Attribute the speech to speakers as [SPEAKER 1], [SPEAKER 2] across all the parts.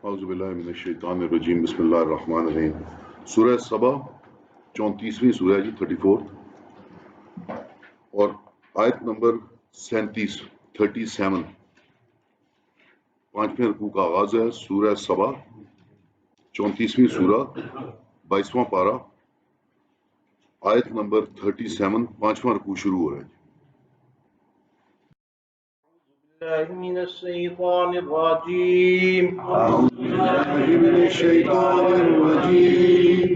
[SPEAKER 1] اعوذ باللہ من الشیطان الرجیم بسم اللہ الرحمن الرحیم سورہ سبا 34ویں سورہ جی 34 اور آیت نمبر 37 پانچویں رکوع کا آغاز ہے۔ سورہ سبا 34ویں سورہ 22واں پارہ آیت نمبر 37 پانچواں رکوع شروع ہو رہا ہے۔
[SPEAKER 2] من الشيطان الرجيم
[SPEAKER 1] اعوذ باللہ من الشیطان الرجیم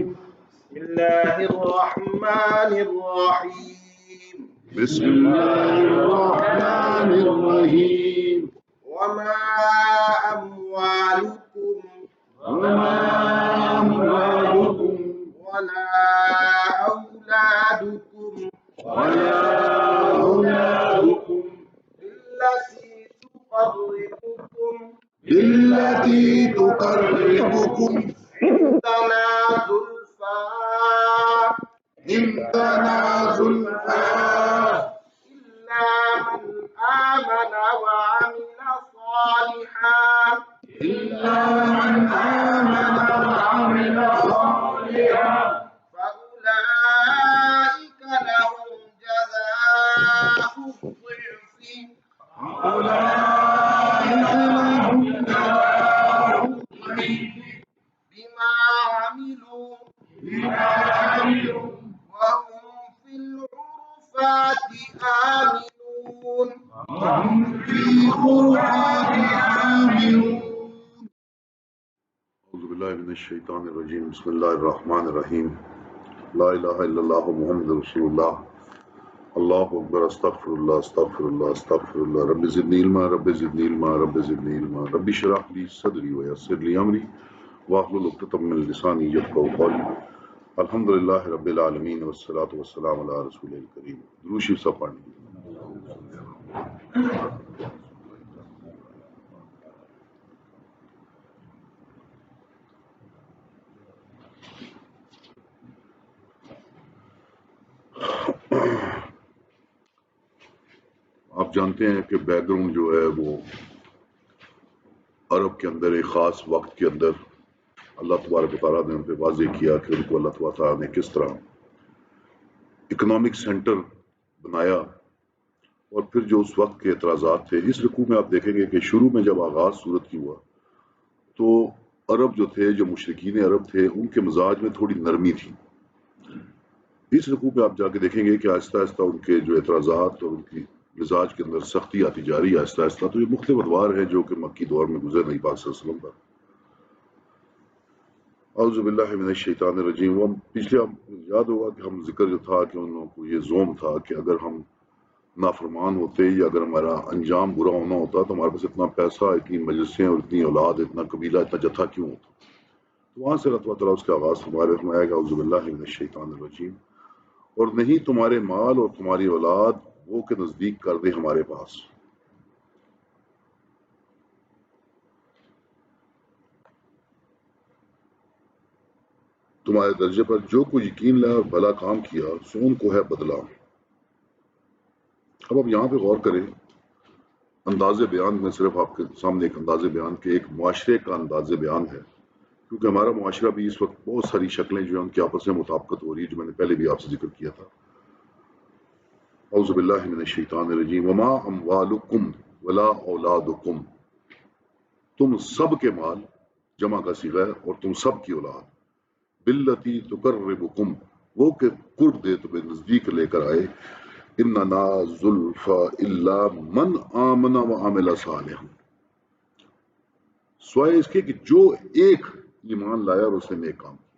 [SPEAKER 2] بسم الله الرحمن الرحيم
[SPEAKER 1] بسم اللہ الرحمن الرحیم
[SPEAKER 2] وما أموالكم
[SPEAKER 1] وما أموالكم
[SPEAKER 2] ولا أولادكم
[SPEAKER 1] ولا أولادكم
[SPEAKER 2] بالتي
[SPEAKER 1] تقربكم
[SPEAKER 2] عندنا زلفى إلا من آمن وعمل صالحا فأولئك لهم جزاء الضعف بما عملوا وهم في الغرفات آمنون
[SPEAKER 1] أعوذ بالله من الشيطان الرجيم بسم الله الرحمن الرحيم لا إله إلا الله محمد رسول الله الله أكبر استغفر الله استغفر الله استغفر الله رب زدني علما رب زدني علما رب زدني علما رب اشرح لي صدري ويسر لي أمري واحلل عقدة من لساني يفقهوا قولي الحمد لله رب العالمين والصلاة والسلام على رسوله الكريم درود شریف سب پڑھیں۔ آپ جانتے ہیں کہ بیک گراؤنڈ جو ہے وہ عرب کے اندر ایک خاص وقت کے اندر اللہ تبارک و تعالیٰ نے ان پہ واضح کیا کہ ان کو اللہ تبارک و تعالیٰ نے کس طرح اکنامک سینٹر بنایا، اور پھر جو اس وقت کے اعتراضات تھے۔ اس رکوع میں آپ دیکھیں گے کہ شروع میں جب آغاز صورت کی ہوا تو عرب جو تھے، جو مشرکین عرب تھے، ان کے مزاج میں تھوڑی نرمی تھی۔ اس رکوع میں آپ جا کے دیکھیں گے کہ آہستہ آہستہ ان کے جو اعتراضات اور ان کی مزاج کے اندر سختی آتی جا رہی ہے آہستہ آہستہ۔ تو یہ مختلف ادوار ہیں جو کہ مکی دور میں گزر نبی پاک صلی اللہ علیہ وسلم پر۔ اعوذ باللہ من الشیطان الرجیم۔ وہ پچھلے آپ یاد ہوگا کہ ہم ذکر جو تھا کہ ان لوگوں کو یہ زوم تھا کہ اگر ہم نافرمان ہوتے یا اگر ہمارا انجام برا ہونا ہوتا تو ہمارے پاس اتنا پیسہ، اتنی مجلسیں اور اتنی اولاد، اتنا قبیلہ، اتنا جتھا کیوں ہوتا؟ تو وہاں سے اللہ تعالیٰ اس کا آغاز ہمارے فرمایا گا اعوذ باللہ من الشیطان الرجیم، اور نہیں تمہارے مال اور تمہاری اولاد وہ کے نزدیک کر دے ہمارے پاس۔ تمہارے درجے پر جو کوئی یقین لائے اور بھلا کام کیا سو ان کو ہے بدلہ۔ اب آپ یہاں پہ غور کریں، انداز بیان میں صرف آپ کے سامنے ایک انداز بیان کے ایک معاشرے کا انداز بیان ہے، کیونکہ ہمارا معاشرہ بھی اس وقت بہت ساری شکلیں جو ہیں ان کی آپس میں مطابقت ہو رہی ہے، جو میں نے پہلے بھی آپ سے ذکر کیا تھا۔ اعوذ باللہ من الشیطان الرجیم وما اموالکم ولا اولادکم، تم سب کے مال جمع کا صیغہ ہے اور تم سب کی اولاد، باللتی تقربکم وہ کہ قرب دے تمہیں نزدیک لے کر آئے، اننا زلفا الا من آمن وعمل صالحا، سوائے اس کے کہ جو ایک ایمان لایا اور اس نے نیک کام کیا۔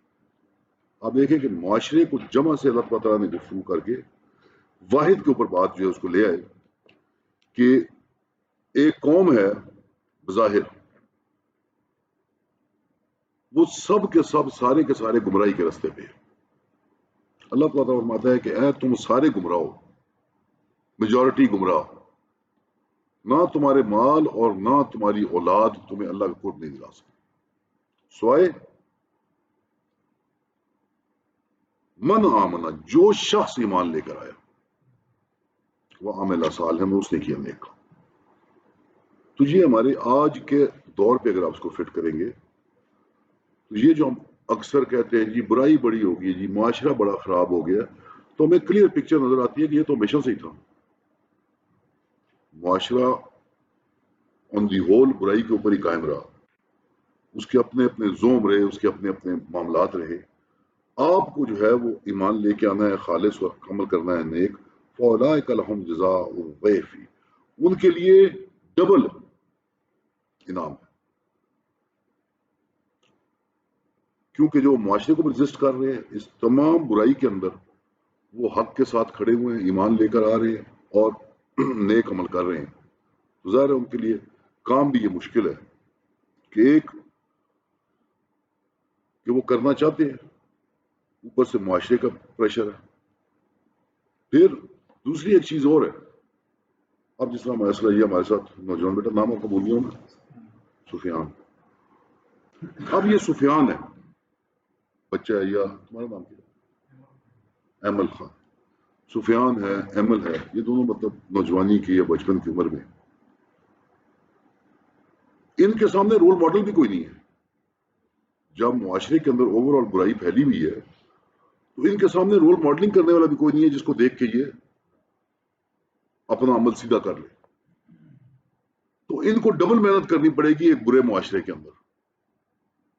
[SPEAKER 1] آپ دیکھیں کہ معاشرے کو جمع سے اللہ تعالیٰ نے گفتگو کر کے واحد کے اوپر بات جو ہے اس کو لے آئے کہ ایک قوم ہے بظاہر وہ سب کے سب سارے کے سارے گمراہی کے راستے پہ۔ اللہ تعالیٰ فرماتا ہے کہ اے تم سارے گمراہ ہو، میجورٹی گمراہ، نہ تمہارے مال اور نہ تمہاری اولاد تمہیں اللہ کا قرب نہیں دلا سکتے، سوائے من آمنا جو شخص ایمان لے کر آیا، وہ عمل صالح میں اس نے کیا نیک۔ تو یہ ہمارے آج کے دور پہ اگر آپ اس کو فٹ کریں گے تو یہ جو ہم اکثر کہتے ہیں جی برائی بڑی ہوگی، جی معاشرہ بڑا خراب ہو گیا، تو ہمیں کلیئر پکچر نظر آتی ہے کہ یہ تو ہمیشہ سے ہی تھا. معاشرہ آن دی ہول برائی کے اوپر ہی قائم رہا، اس کے اپنے اپنے زوم رہے، اس کے اپنے اپنے معاملات رہے. آپ کو جو ہے وہ ایمان لے کے آنا ہے، خالص اور عمل کرنا ہے نیک. فَأُولَٰئِکَ لَهُمْ جَزَاءُ الضِّعْفِ، ان کے لیے ڈبل انعام ہے. کیونکہ جو معاشرے کو رزسٹ کر رہے ہیں اس تمام برائی کے اندر، وہ حق کے ساتھ کھڑے ہوئے ہیں، ایمان لے کر آ رہے ہیں اور نیک عمل کر رہے ہیں. تو ظاہر ہے ان کے لیے کام بھی یہ مشکل ہے کہ ایک کہ وہ کرنا چاہتے ہیں، اوپر سے معاشرے کا پریشر ہے. پھر دوسری ایک چیز اور ہے. اب جس طرح مسئلہ یہ ہمارے ساتھ نوجوان بیٹا، نام آپ کو بول دیا میں، سفیان. اب یہ سفیان ہے بچہ ہے، یا تمہارا نام کیا؟ ایمل خان. سفیان ہے، ایمل ہے، یہ دونوں مطلب نوجوانی کی یا بچپن کی عمر میں. ان کے سامنے رول ماڈل بھی کوئی نہیں ہے. جب معاشرے کے اندر اوور آل برائی پھیلی ہوئی ہے تو ان کے سامنے رول ماڈلنگ کرنے والا بھی کوئی نہیں ہے جس کو دیکھ کے یہ اپنا عمل سیدھا کر لے. تو ان کو ڈبل محنت کرنی پڑے گی ایک برے معاشرے کے اندر.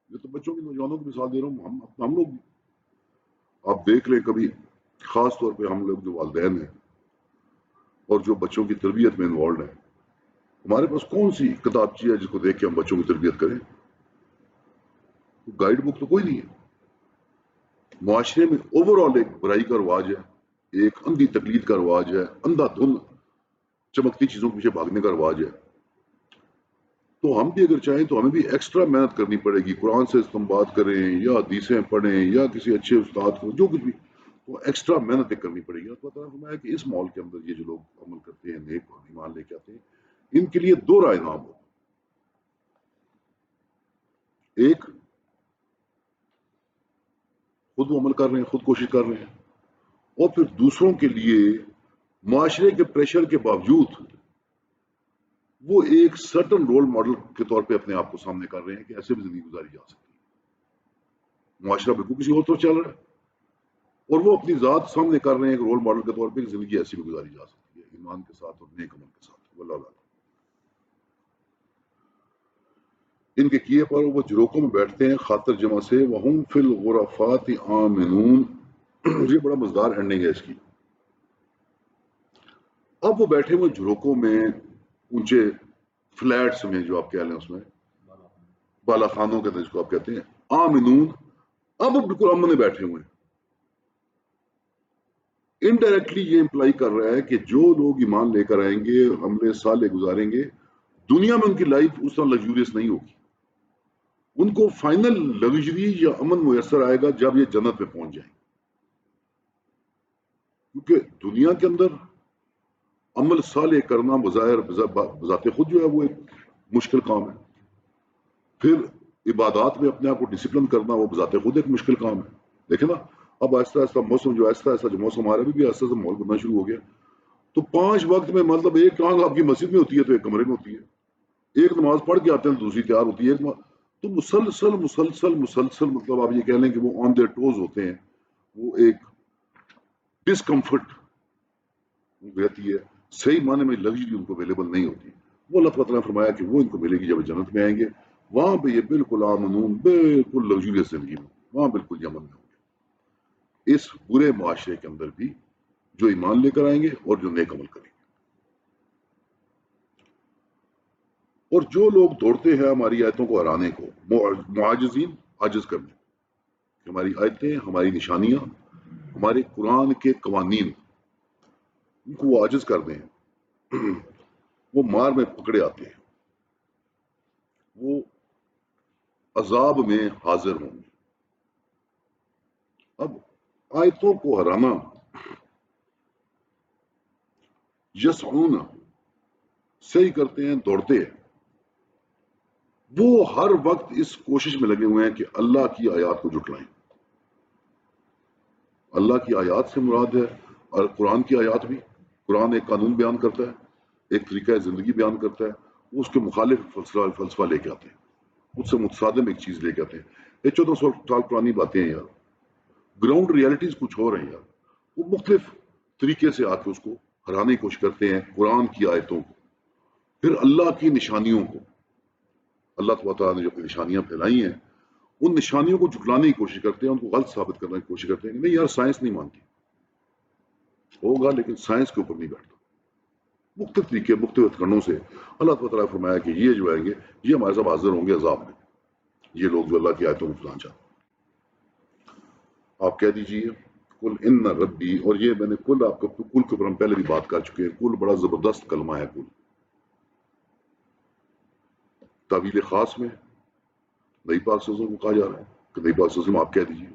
[SPEAKER 1] یہ تو بچوں کی، نوجوانوں کی مثال دے رہا ہوں. ہم لوگ آپ دیکھ لیں کبھی، خاص طور پہ ہم لوگ جو والدین ہیں اور جو بچوں کی تربیت میں انوالوڈ ہیں، ہمارے پاس کون سی کتابچی ہے جس کو دیکھ کے ہم بچوں کی تربیت کریں؟ گائیڈ بک تو کوئی نہیں ہے. معاشرے میں اوور آل ایک برائی کا رواج ہے، ایک اندھی تقلید کا رواج ہے، اندھا دھند چمکتی چیزوں کے پیچھے بھاگنے کا رواج ہے. تو ہم بھی اگر چاہیں تو ہمیں بھی ایکسٹرا محنت کرنی پڑے گی. قرآن سے استنباط کریں یا حدیثیں پڑھیں یا کسی اچھے استاد کو، جو کچھ بھی، وہ ایکسٹرا محنت کرنی پڑے گی. اور پتہ ہے کہ اس ماحول کے اندر یہ جو لوگ عمل کرتے ہیں، نیک اور ایمان لے کے آتے ہیں، ان کے لیے دو رائے انعام ہو. ایک، خود وہ عمل کر رہے ہیں، خود کوشش کر رہے ہیں، اور پھر دوسروں کے لیے معاشرے کے پریشر کے باوجود وہ ایک سرٹن رول ماڈل کے طور پہ اپنے آپ کو سامنے کر رہے ہیں کہ ایسے بھی زندگی گزاری جا سکتی ہے. معاشرہ بالکل کسی اور طرف چل رہا ہے اور وہ اپنی ذات سامنے کر رہے ہیں ایک رول ماڈل کے طور پہ کہ زندگی ایسی بھی گزاری جا سکتی ہے، ایمان کے ساتھ اور نیک عمل کے ساتھ. واللہ اعلم. ان کے کیے پر وہ جھروکوں میں بیٹھتے ہیں خاطر جمع سے، وَهُمْ فِي الْغُرَفَاتِ آمِنُونَ. یہ بڑا مزدار اینڈنگ ہے اس کی. اب وہ بیٹھے ہوئے جھروکوں میں، اونچے فلیٹس میں، جو آپ کہہ لیں اس میں بالا خانوں کے اندر جس کو آپ کہتے ہیں، آمنون. اب وہ بالکل امن میں بیٹھے ہوئے ہیں. انڈائریکٹلی یہ امپلائی کر رہا ہے کہ جو لوگ ایمان لے کر آئیں گے، عمل صالح گزاریں گے، دنیا میں ان کی لائف اس طرح لگژریس نہیں ہوگی. ان کو فائنل لگژری یا امن میسر آئے گا جب یہ جنت میں پہنچ جائیں. کیونکہ دنیا کے اندر عمل صالح کرنا بظاہر بذات خود جو ہے وہ ایک مشکل کام ہے. پھر عبادات میں اپنے آپ کو ڈسپلن کرنا وہ بذات خود ایک مشکل کام ہے. دیکھیں نا، اب آہستہ آہستہ موسم جو موسم آ رہا ہے بھی آہستہ آہستہ ماحول بننا شروع ہو گیا. تو 5 وقت میں مطلب ایک ٹانگ آپ کی مسجد میں ہوتی ہے تو ایک کمرے میں ہوتی ہے، ایک نماز پڑھ کے آتے ہیں تو دوسری تیار ہوتی ہے. تو مسلسل مطلب آپ یہ کہہ لیں کہ وہ آن دیئر ٹوز ہوتے ہیں. وہ ایک ڈسکمفرٹ رہتی ہے، صحیح معنی میں لگژری ان کو اویلیبل نہیں ہوتی. وہ اللہ تعالیٰ نے فرمایا کہ وہ ان کو ملے گی جب جنت میں آئیں گے. وہاں پہ یہ بالکل آمنون، بالکل لگژریس زندگی میں، وہاں بالکل یمن میں ہوں گے. اس برے معاشرے کے اندر بھی جو ایمان لے کر آئیں گے اور جو نیک عمل کریں گے. اور جو لوگ دوڑتے ہیں ہماری آیتوں کو ہرانے کو، معاجزین، عاجز کرنے، ہماری آیتیں، ہماری نشانیاں، ہمارے قرآن کے قوانین، ان کو وہ عاجز کر دیں، وہ مار میں پکڑے آتے ہیں، وہ عذاب میں حاضر ہوں گے. اب آیتوں کو ہرانا، یسعون، صحیح کرتے ہیں، دوڑتے ہیں، وہ ہر وقت اس کوشش میں لگے ہوئے ہیں کہ اللہ کی آیات کو جھٹلائیں. اللہ کی آیات سے مراد ہے اور قرآن کی آیات بھی. قرآن ایک قانون بیان کرتا ہے، ایک طریقہ زندگی بیان کرتا ہے، وہ اس کے مخالف فلسفہ لے کے آتے ہیں، اس سے متصادم ایک چیز لے کے آتے ہیں. یہ 1400 سال پرانی باتیں ہیں یار. گراؤنڈ ریالٹیز کچھ اور ہیں یار. وہ مختلف طریقے سے آ کے اس کو ہرانے کی کوشش کرتے ہیں، قرآن کی آیتوں کو، پھر اللہ کی نشانیوں کو. اللہ تعالیٰ نے جو اپنی نشانیاں پھیلائی ہیں ان نشانیوں کو جھٹلانے کی کوشش کرتے ہیں، ان کو غلط ثابت کرنے کی کوشش کرتے ہیں کہ نہیں یار سائنس نہیں مانتی. ہوگا لیکن سائنس کے اوپر نہیں بیٹھتا. مختلف طریقے مختلف کنوں سے اللہ تعالیٰ نے فرمایا کہ یہ جو آئیں گے یہ ہمارے ساتھ حاضر ہوں گے عذاب میں، یہ لوگ جو اللہ کی آیتوں کو پھیلانا چاہتے ہیں. آپ کہہ دیجئے کل ان ربی، اور یہ میں نے کل آپ کو کل کے اوپر ہم پہلے بھی بات کر چکے ہیں. کل بڑا زبردست کلمہ ہے. کل تعویل خاص میں نبی پاک صلی اللہ علیہ وسلم کو کہا جا رہا ہے کہ نبی پاک صلی اللہ علیہ وسلم آپ کہہ دیجئے،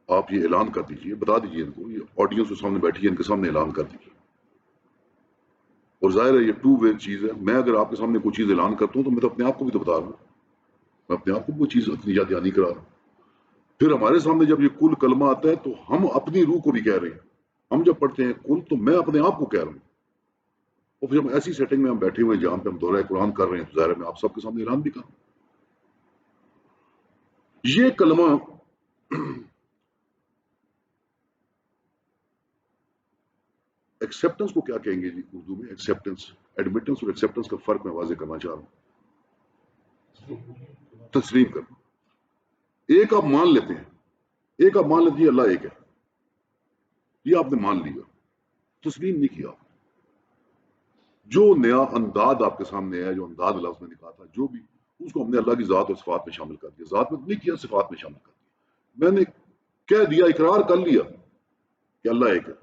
[SPEAKER 1] آپ یہ اعلان کر دیجئے، بتا دیجئے ان کو، یہ آڈینس کے سامنے بیٹھی ہے ان کے سامنے اعلان کر دیجئے. اور ظاہر ہے یہ ٹو وے چیز ہے. میں اگر آپ کے سامنے کوئی چیز اعلان کرتا ہوں تو میں تو اپنے آپ کو بھی تو بتا رہا ہوں، میں اپنے آپ کو وہ چیز اپنی یاد دہانی کرا رہا ہوں. پھر ہمارے سامنے جب یہ کل کلمہ آتا ہے تو ہم اپنی روح کو بھی کہہ رہے ہیں. ہم جب پڑھتے ہیں کل تو میں اپنے آپ کو کہہ رہا ہوں. اور پھر جب ایسی سیٹنگ میں ہم بیٹھے ہوئے جہاں پہ ہم دورہ قرآن کر رہے ہیں تو ظاہر ہے میں آپ سب کے سامنے اعلان بھی کر رہا ہوں. یہ کلمہ ایکسیپٹنس کو کیا کہیں گے جی اردو میں؟ ایکسیپٹنس، ایڈمٹنس اور ایکسیپٹنس کا فرق میں واضح کرنا چاہ رہا ہوں. تسلیم کرنا. ایک آپ مان لیتے ہیں، ایک آپ مان لیتے ہیں اللہ ایک ہے، یہ آپ نے مان لیا، تسلیم نہیں کیا. جو نیا انداز آپ کے سامنے ہے، جو انداز لفظ میں نے کہا تھا، جو بھی اس کو ہم نے اللہ کی ذات اور صفات میں شامل کر دیا. ذات میں نہیں کیا، صفات میں شامل کر دیا. میں نے کہہ دیا، اقرار کر لیا کہ اللہ ایک ہے،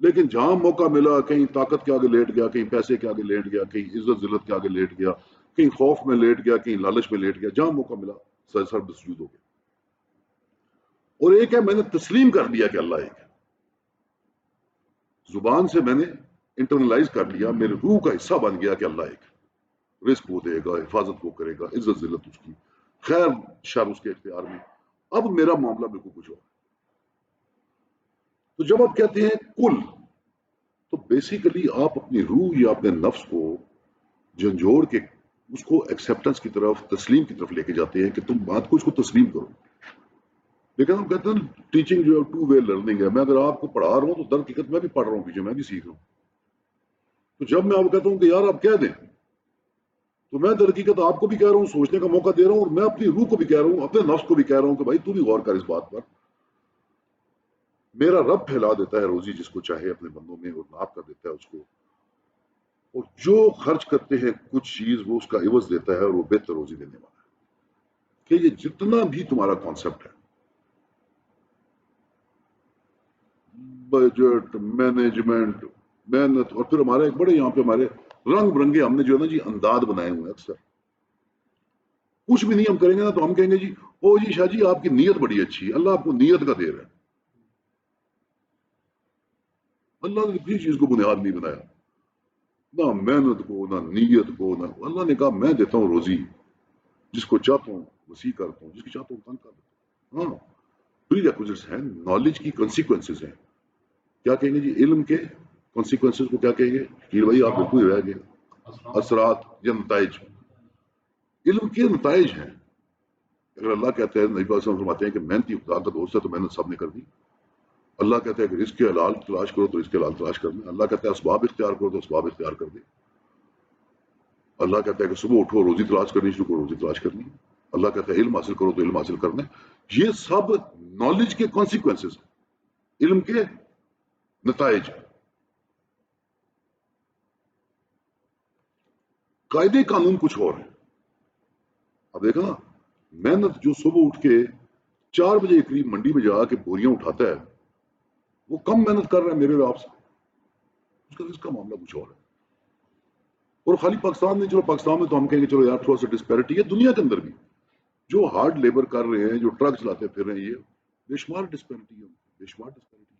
[SPEAKER 1] لیکن جہاں موقع ملا کہیں طاقت کے آگے لیٹ گیا، کہیں پیسے کے آگے لیٹ گیا، کہیں عزت ذلت کے آگے لیٹ گیا، کہیں خوف میں لیٹ گیا، کہیں لالچ میں لیٹ گیا. جہاں موقع ملا سر بسجود ہو گیا. اور ایک ہے میں نے تسلیم کر دیا کہ اللہ ایک ہے، زبان سے میں نے انٹرنلائز کر لیا، میرے روح کا حصہ بن گیا کہ اللہ ایک ہے. رزق وہ دے گا، حفاظت وہ کرے گا، عزت ذلت اس کی، خیر شر اس کے اختیار میں. اب میرا معاملہ بالکل کچھ اور. تو جب آپ کہتے ہیں کل، تو بیسیکلی آپ اپنی روح یا اپنے نفس کو جھنجھوڑ کے اس کو ایکسیپٹنس کی طرف، تسلیم کی طرف لے کے جاتے ہیں کہ تم بات کو اس کو تسلیم کرو. لیکن ہم کہتے ہیں ٹیچنگ جو ہے ٹو وے لرننگ ہے. میں اگر آپ کو پڑھا رہا ہوں تو در حقیقت میں بھی پڑھ رہا ہوں، پیچھے میں بھی سیکھ رہا ہوں. تو جب میں آپ کو کہتا ہوں کہ یار آپ کہہ دیں، تو میں در حقیقت آپ کو بھی کہہ رہا ہوں، سوچنے کا موقع دے رہا ہوں، اور میں اپنی روح کو بھی کہہ رہا ہوں، اپنے نفس کو بھی کہہ رہا ہوں کہ بھائی تو بھی غور کر اس بات پر. میرا رب پھیلا دیتا ہے روزی جس کو چاہے اپنے بندوں میں، اور ناپ کر دیتا ہے اس کو. اور جو خرچ کرتے ہیں کچھ چیز وہ اس کا عوض دیتا ہے، اور وہ بہتر روزی دینے والا ہے. کہ یہ جتنا بھی تمہارا کانسیپٹ ہے، بجٹ، مینجمنٹ، محنت، اور پھر ہمارے ایک بڑے یہاں پہ ہمارے رنگ برنگے ہم نے جو ہے نا جی انداز بنائے ہوئے ہیں. اکثر کچھ بھی نہیں ہم کریں گے نا تو ہم کہیں گے جی او جی شاہ جی آپ کی نیت بڑی اچھی ہے، اللہ آپ کو نیت کا دے رہا ہے. اللہ نے کسی چیز کو بنیاد نہیں بنایا، نہ محنت کو، نہ نیت کو، نہ. اللہ نے کہا میں دیتا ہوں روزی، جس کو چاہتا ہوں وسیع کرتا ہوں، جس کی چاہتا ہوں تنگ کر دیتا ہوں. ہاں پری ریکوزٹس ہیں، نالج کی کنسیکوینسز ہیں. کیا کہیں گے جی علم کے کنسیکوینسز کو کیا کہیں گے کہ بھائی آپ بالکل ہی رہ گئے. اثرات یا نتائج، علم کے نتائج ہیں. اگر اللہ کہتے ہیں، نبی پاک صلی اللہ علیہ وسلم فرماتے ہیں کہ محنتی خدا کا دوست ہے تو محنت سب نے کر دی. اللہ کہتا ہے کہ رزق حلال تلاش کرو تو رزق حلال تلاش کرنا. اللہ کہتا ہے اسباب اختیار کرو تو اسباب اختیار کر دے. اللہ کہتا ہے کہ صبح اٹھو روزی تلاش کرنی شروع کرو، روزی تلاش کرنی. اللہ کہتا ہے علم حاصل کرو تو علم حاصل کرنا. یہ سب نالج کے کانسیکوینسز ہیں، علم کے نتائج. قاعدے قانون کچھ اور ہیں. اب دیکھا نا، محنت جو صبح اٹھ کے 4 بجے قریب منڈی میں جا کے بوریاں اٹھاتا ہے، وہ کم محنت کر رہا ہے میرے اور آپ سے. اس کا معاملہ کچھ اور ہے. اور خالی پاکستان نہیں، چلو پاکستان میں تو ہم کہیں گے چلو یار تھوڑا سا ڈسپیرٹی ہے. دنیا کے اندر بھی جو ہارڈ لیبر کر رہے ہیں، جو ٹرک چلاتے پھر رہے ہیں، یہ بے شمار ڈسپیرٹی ہے، بے شمار ڈسپیرٹی.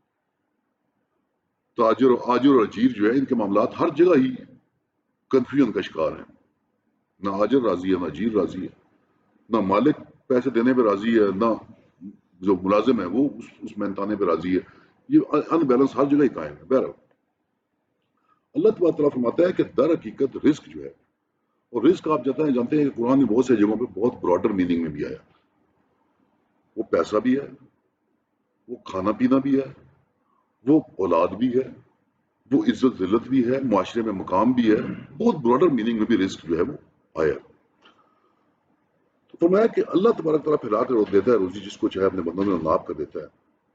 [SPEAKER 1] تاجر اور اجیر جو ہے ان کے معاملات ہر جگہ ہی کنفیوژن کا شکار ہیں. نہ آجر راضی ہے، نہ اجیر راضی ہے، نہ مالک پیسے دینے پہ راضی ہے، نہ جو ملازم ہے وہ اس محنتانے پہ راضی ہے. یہ ان بیلنس ہر جگہ ہی قائم ہے. بہرحال اللہ تعالیٰ فرماتا ہے کہ در حقیقت رزق جو ہے اور رزق آپ جانتے ہیں کہ قرآن میں بہت سے جگہوں پہ بہت براڈر میننگ میں بھی آیا. وہ پیسہ بھی ہے، وہ کھانا پینا بھی ہے، وہ اولاد بھی ہے، وہ عزت ذلت بھی ہے، معاشرے میں مقام بھی ہے. بہت براڈر میننگ میں بھی رزق جو ہے وہ آیا. تو فرمایا کہ اللہ تبارک تعالیٰ پھیلا کر دیتا ہے روزی جس کو چاہے اپنے بندوں میں ناب کر دیتا ہے.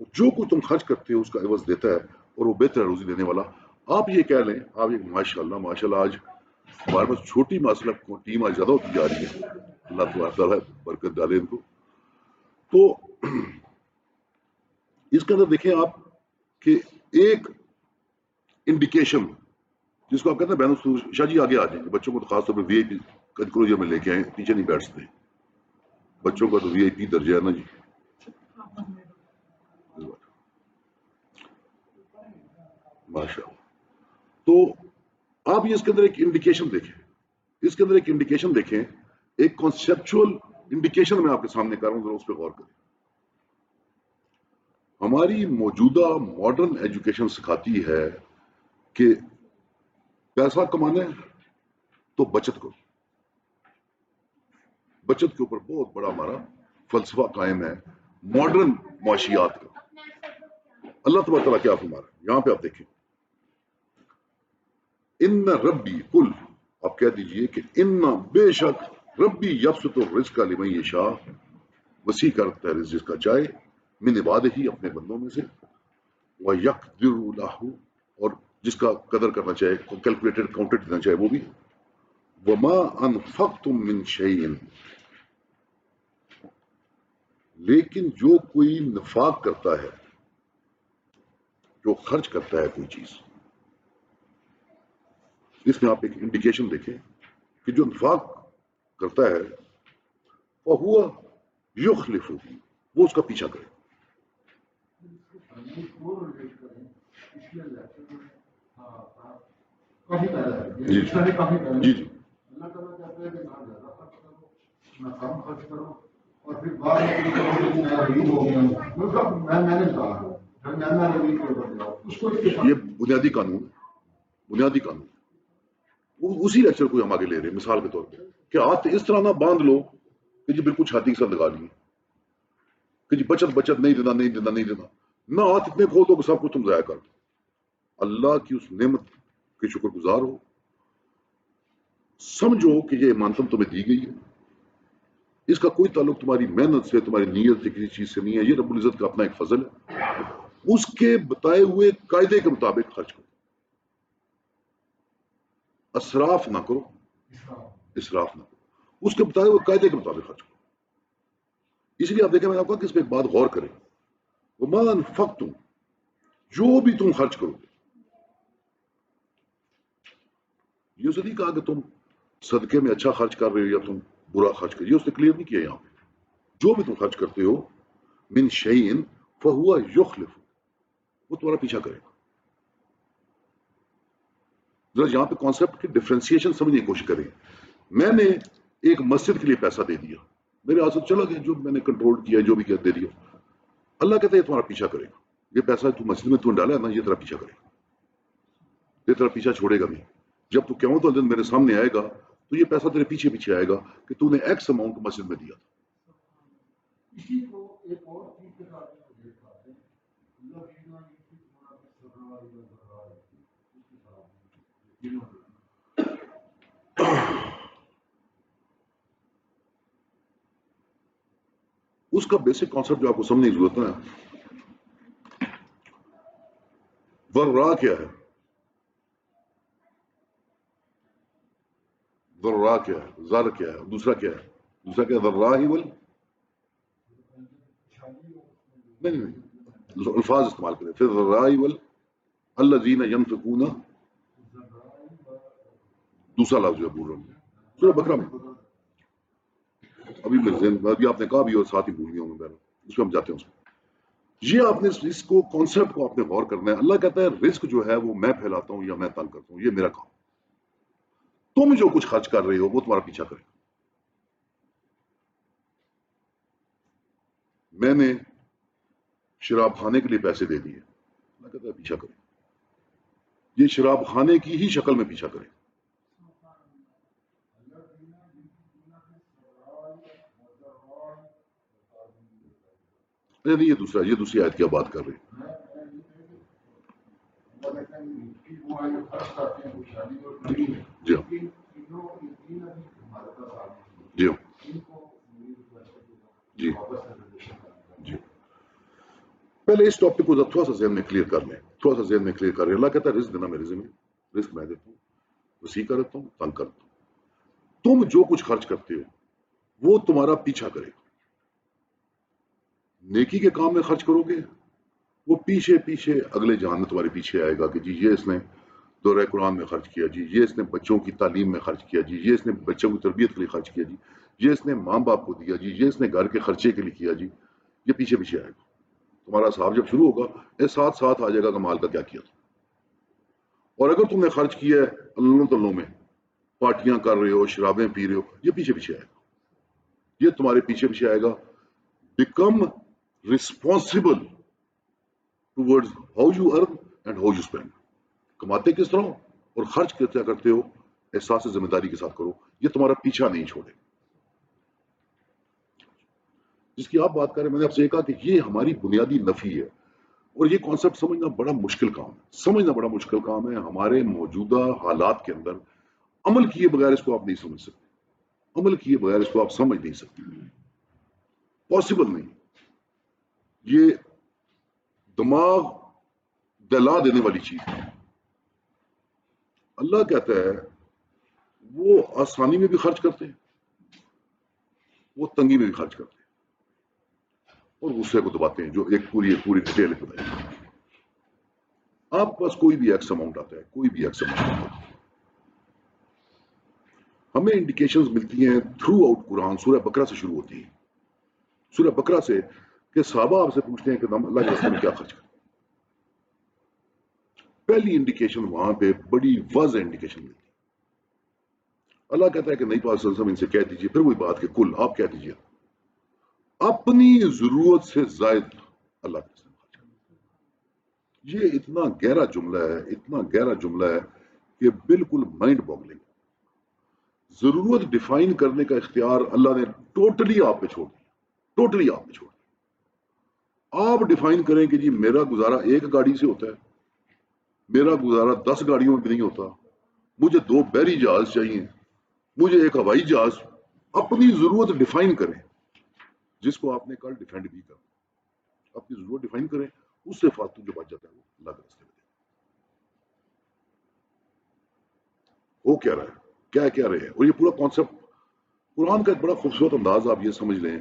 [SPEAKER 1] اور جو کچھ تم خرچ کرتے ہو اس کا عوض دیتا ہے اور وہ بہتر ہے روزی دینے والا. آپ یہ کہہ لیں، آپ یہ ماشاء اللہ آج ہمارے پاس چھوٹی مسئلہ ٹیم آج زیادہ ہوتی جا رہی ہے. اللہ تبارک تعالیٰ برکت ڈالے ان کو. تو اس کے اندر دیکھیں آپ کہ ایک انڈیکیشن جس کو آپ کہتے ہیں بہن شاہ جی آگے آ جائیں گے. بچوں کو تو خاص طور پہ وی آئی پی کنکلوجر میں لے کے آئے، پیچھے نہیں بیٹھ سکتے. بچوں کا تو وی آئی پی درجہ ہے نا جی. ماشاء اللہ. تو آپ یہ اس کے اندر ایک انڈیکیشن دیکھیں، اس کے اندر ایک انڈیکیشن دیکھیں، ایک کانسیپچول انڈیکیشن میں آپ کے سامنے کر رہا ہوں، ذرا اس پہ غور کریں. ہماری موجودہ ماڈرن ایجوکیشن سکھاتی ہے کہ پیسہ کمانا ہے تو بچت کرو. بچت کے اوپر بہت بڑا ہمارا فلسفہ قائم ہے ماڈرن معاشیات کا. اللہ تبارک تعالیٰ کیا فرما رہا ہے یہاں پہ آپ دیکھیں، ان ربی کل، آپ کہہ دیجئے کہ ان بے شک ربی یبسط الرزق لمن یشاء، وسیع کرتا ہے رزق جس کا چاہے، من عبادہ ہی اپنے بندوں میں سے، وَيَقْدِرُ لَهُ، اور جس کا قدر کرنا چاہے، کیلکولیٹڈ کاؤنٹڈ دینا چاہے وہ بھی. وَمَا أَنفَقْتُم مِّن شَيْءٍ، لیکن جو کوئی نفاق کرتا ہے، جو خرچ کرتا ہے کوئی چیز، اس میں آپ ایک انڈیکیشن دیکھیں کہ جو نفاق کرتا ہے وَهُوَ يُخْلِفُهُ، وہ اس کا پیچھا کرے. جی جی جی
[SPEAKER 3] اللہ تعالیٰ کہتے ہیں کہ نہ زیادہ خرچ کرو نہ کم خرچ کرو، اور پھر بعد میں غریب ہو گیا ہوں میں نے کہا
[SPEAKER 1] یہ بنیادی قانون، بنیادی قانون اسی لیکچر کو ہم آگے لے رہے ہیں مثال کے طور پہ کہ ہاتھ اس طرح نہ باندھ لو کہ جی بالکل چھاتی کے ساتھ لگا لیے کہ جی بچت بچت نہیں دینا نہیں دینا نہیں دینا، نہ ہاتھ اتنے کھول دو کہ سب کچھ تم ضائع کر دو. اللہ کی اس نعمت کے شکر گزار ہو، سمجھو کہ یہ امانتم تمہیں دی گئی ہے، اس کا کوئی تعلق تمہاری محنت سے، تمہاری نیت سے، کسی چیز سے نہیں ہے. یہ رب العزت کا اپنا ایک فضل ہے. اس کے بتائے ہوئے قاعدے کے مطابق خرچ کرو، اسراف نہ کرو، اسراف نہ کرو، اس کے بتائے ہوئے قاعدے کے مطابق خرچ کرو. اس لیے آپ دیکھیں میں نے آپ کو کہا کہ اس پہ ایک بات غور کریں، وَمَا أَنفَقْتُم، جو بھی تم خرچ کرو، یہ اسے نہیں کہا کہ تم صدقے میں اچھا خرچ کر رہے ہو یا تم برا خرچ کر، یہ اس نے کلیئر نہیں کیا یہاں پہ. جو بھی تم خرچ کرتے ہو من شیئن فہو یخلف، وہ تمہارا پیچھا کرے گا. ذرا یہاں پہ کانسیپٹ کی ڈفرینسیشن سمجھنے کی کوشش کریں. میں نے ایک مسجد کے لیے پیسہ دے دیا، میرے ہاتھ سے چلا گیا، جو میں نے کنٹرول کیا جو بھی کیا دے دیا. اللہ کہتا ہے یہ تمہارا پیچھا کرے گا. یہ پیسہ تو مسجد میں تم ڈالا ہے نا، یہ تیرا پیچھا کرے گا، یہ تیرا پیچھا چھوڑے گا نہیں. جب تو قیامت والے دن میرے سامنے آئے گا تو یہ پیسہ تیرے پیچھے پیچھے آئے گا کہ تو نے ایکس اماؤنٹ مسجد میں دیا تھا.
[SPEAKER 3] اسی کو ایک اور چیز کے ساتھ دیکھ پاتے ہیں، اللہ کی نا یہ کہ تمہارا سرنواری میں ذرا ہے اس کے ساتھ
[SPEAKER 1] اس کا بیسک کانسیپٹ جو آپ کو سمجھنے کی ضرورت ہے، ذرا کیا ہے، ذرا کیا ہے، زر کیا ہے، دوسرا کیا ہے، دوسرا کیا ہے، ذرا ہی بول نہیں الفاظ استعمال کریں. پھر ذرا ہی بول الذین ینفقون، دوسرا لفظ جو بول رہا ہوں سورہ بقرہ میں، ابھی میرے ذہن میں ابھی آپ نے کہا بھی اور ساتھ ہی بھول گیا ہوں میں، اس پہ ہم جاتے ہیں اس میں. یہ آپ نے اس کو کانسیپٹ کو آپ نے غور کرنا ہے. اللہ کہتا ہے رزق جو ہے وہ میں پھیلاتا ہوں یا میں تنگ کرتا ہوں، یہ میرا کام. تم جو کچھ خرچ کر رہے ہو وہ تمہارا پیچھا کرے. میں نے شراب خانے کے لیے پیسے دے دیے، اللہ کہتا ہے پیچھا کرے. یہ شراب خانے کی ہی شکل میں پیچھا کرے. نہیں یہ دوسری آیت کی بات کر رہے ہیں. جی ہاں جی ہاں جی جی. پہلے اس ٹاپک کو تھوڑا سا ذہن میں کلیئر کر لیں، تھوڑا سا ذہن میں کلیئر کر لیں. اللہ کہتا ہے رزق دینا میرے ذمہ، رزق میں دیتا ہوں، وسیع کرتا ہوں، تنگ کرتا ہوں. تم جو کچھ خرچ کرتے ہو وہ تمہارا پیچھا کرے گا. نیکی کے کام میں خرچ کرو گے وہ پیچھے پیچھے اگلے جہان میں تمہارے پیچھے آئے گا کہ جی یہ اس نے دورہ قرآن میں خرچ کیا، جی یہ اس نے بچوں کی تعلیم میں خرچ کیا، جی یہ اس نے بچوں کی تربیت کے لیے خرچ کیا، جی یہ اس نے ماں باپ کو دیا، جی یہ اس نے گھر کے خرچے کے لیے کیا. جی یہ پیچھے پیچھے آئے گا. تمہارا حساب جب شروع ہوگا یہ ساتھ ساتھ آ جائے گا کہ مال کا کیا کیا تھا. اور اگر تم نے خرچ کیا ہے اللہ تلوں میں، پارٹیاں کر رہے ہو، شرابیں پی رہے ہو، یہ پیچھے پیچھے آئے گا، یہ تمہارے پیچھے پیچھے آئے گا. Become responsible towards how you earn and how you spend. کماتے کس طرح اور خرچ کیا کرتے ہو احساس ذمہ داری کے ساتھ کرو. یہ تمہارا پیچھا نہیں چھوڑے. جس کی آپ بات کر رہے ہیں میں نے آپ سے کہا کہ یہ ہماری بنیادی نفی ہے اور یہ کانسیپٹ سمجھنا بڑا مشکل کام ہے. سمجھنا بڑا مشکل کام ہے. ہمارے موجودہ حالات کے اندر عمل کیے بغیر اس کو آپ نہیں سمجھ سکتے. عمل کیے بغیر اس کو آپ سمجھ نہیں سکتے. پاسبل نہیں. یہ دماغ دلا دینے والی چیز ہے. اللہ کہتا ہے وہ آسانی میں بھی خرچ کرتے ہیں، وہ تنگی میں بھی خرچ کرتے ہیں اور غصے کو دباتے ہیں، جو ایک پوری ڈیٹیل بتائی. آپ کے پاس کوئی بھی ایکس اماؤنٹ آتا ہے، کوئی بھی ایکس اماؤنٹ آتا ہے، ہمیں انڈیکیشنز ملتی ہیں تھرو آؤٹ قرآن. سورہ بقرہ سے شروع ہوتی ہے، سورہ بقرہ سے کہ صحابہ آپ سے پوچھتے ہیں کہ ہم اللہ کے راستے میں کیا خرچ کریں. پہلی انڈیکیشن وہاں پہ بڑی واضح انڈیکیشن ملتی ہے. اللہ کہتا ہے کہ نہیں پاک صلی اللہ علیہ وسلم ان سے کہہ دیجیے، پھر وہی بات کہ کل آپ کہہ دیجیے اپنی ضرورت سے زائد اللہ کے راستے میں خرچ کریں. یہ اتنا گہرا جملہ ہے، اتنا گہرا جملہ ہے کہ بالکل مائنڈ باگلنگ. ضرورت ڈیفائن کرنے کا اختیار اللہ نے ٹوٹلی آپ پہ چھوڑ دیا. ٹوٹلی آپ پہ چھوڑ دیا. آپ ڈیفائن کریں کہ جی میرا گزارا ایک گاڑی سے ہوتا ہے، میرا گزارا 10 گاڑیوں میں بھی نہیں ہوتا، مجھے 2 بحری جہاز چاہیے، مجھے ایک ہوائی جہاز. اپنی ضرورت ڈیفائن کریں، جس کو آپ نے کل ڈیفینڈ بھی کرنا. اپنی ضرورت ڈیفائن کریں، اس سے فالتو جو بچ جاتا ہے وہ اللہ کے راستے میں دیں. وہ کیا رہا ہے، کیا کیا رہے ہیں. اور یہ پورا کانسیپٹ قرآن کا ایک بڑا خوبصورت انداز آپ یہ سمجھ لیں.